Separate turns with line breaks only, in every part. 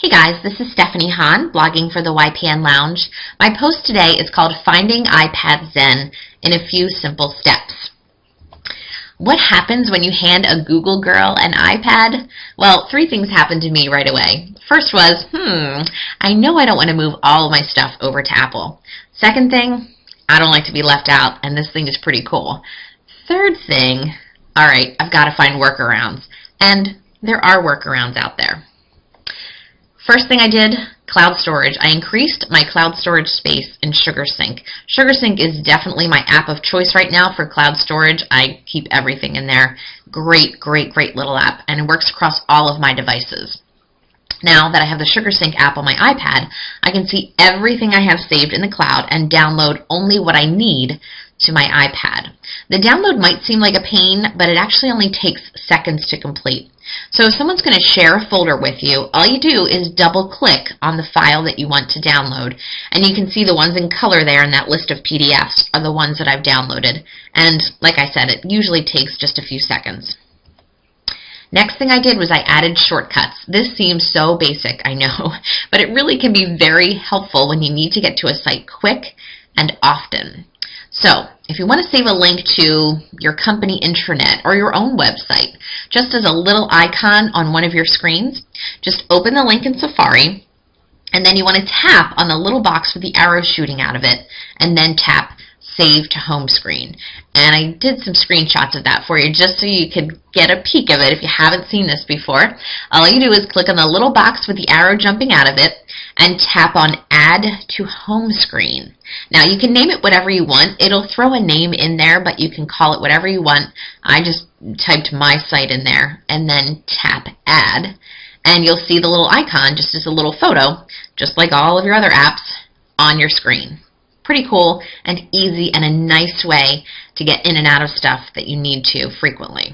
Hey guys, this is Stephanie Hahn, blogging for the YPN Lounge. My post today is called Finding iPad Zen in a Few Simple Steps. What happens when you hand a Google girl an iPad? Well, three things happened to me right away. First was, I know I don't want to move all of my stuff over to Apple. Second thing, I don't like to be left out, and this thing is pretty cool. Third thing, alright, I've got to find workarounds. And there are workarounds out there. First thing I did, cloud storage. I increased my cloud storage space in SugarSync. SugarSync is definitely my app of choice right now for cloud storage. I keep everything in there. Great, great, great little app, and it works across all of my devices. Now that I have the SugarSync app on my iPad, I can see everything I have saved in the cloud and download only what I need to my iPad. The download might seem like a pain, but it actually only takes seconds to complete. So if someone's going to share a folder with you, all you do is double-click on the file that you want to download, and you can see the ones in color there in that list of PDFs are the ones that I've downloaded. And like I said, it usually takes just a few seconds. Next thing I did was I added shortcuts. This seems so basic, I know, but it really can be very helpful when you need to get to a site quick and often. So, if you want to save a link to your company intranet or your own website, just as a little icon on one of your screens, just open the link in Safari, and then you want to tap on the little box with the arrow shooting out of it, and then tap Save to Home Screen. And I did some screenshots of that for you just so you could get a peek of it if you haven't seen this before. All you do is click on the little box with the arrow jumping out of it and tap on Add to Home Screen. Now you can name it whatever you want. It'll throw a name in there, but you can call it whatever you want. I just typed my site in there and then tap Add, and you'll see the little icon just as a little photo, just like all of your other apps, on your screen. Pretty cool and easy and a nice way to get in and out of stuff that you need to frequently.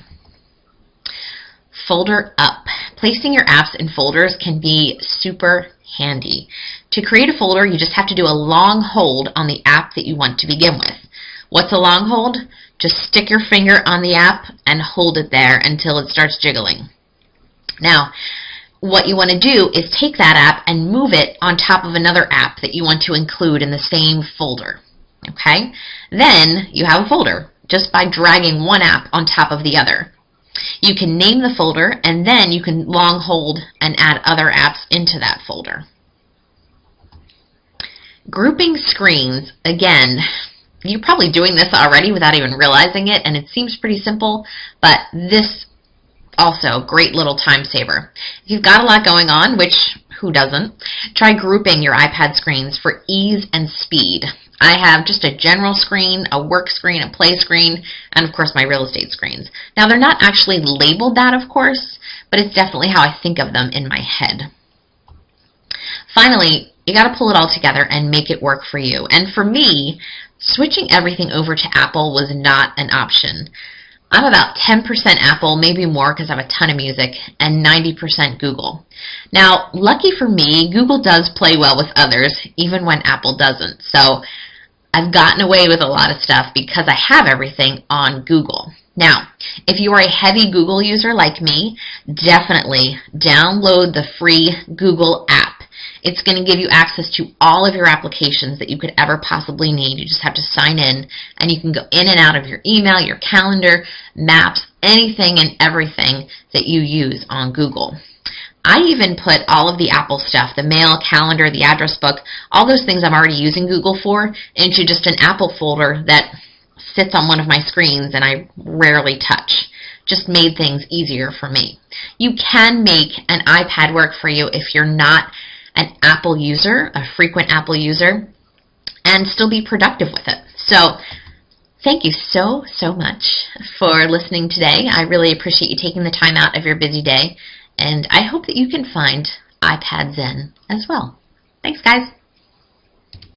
Folder up. Placing your apps in folders can be super handy. To create a folder, you just have to do a long hold on the app that you want to begin with. What's a long hold? Just stick your finger on the app and hold it there until it starts jiggling. Now, what you want to do is take that app and move it on top of another app that you want to include in the same folder. Okay? Then you have a folder just by dragging one app on top of the other. You can name the folder, and then you can long hold and add other apps into that folder. Grouping screens, again, you're probably doing this already without even realizing it, and it seems pretty simple, but this also, great little time saver. If you've got a lot going on, which who doesn't, try grouping your iPad screens for ease and speed. I have just a general screen, a work screen, a play screen, and of course my real estate screens. Now they're not actually labeled that, of course, but it's definitely how I think of them in my head. Finally, you got to pull it all together and make it work for you. And for me, switching everything over to Apple was not an option. I'm about 10% Apple, maybe more because I have a ton of music, and 90% Google. Now, lucky for me, Google does play well with others, even when Apple doesn't. So I've gotten away with a lot of stuff because I have everything on Google. Now, if you are a heavy Google user like me, definitely download the free Google app. It's going to give you access to all of your applications that you could ever possibly need. You just have to sign in, and you can go in and out of your email, your calendar, maps, anything and everything that you use on Google. I even put all of the Apple stuff, the mail, calendar, the address book, all those things I'm already using Google for, into just an Apple folder that sits on one of my screens and I rarely touch. Just made things easier for me. You can make an iPad work for you if you're not an Apple user, a frequent Apple user, and still be productive with it. So thank you so much for listening today. I really appreciate you taking the time out of your busy day, and I hope that you can find iPad Zen as well. Thanks, guys.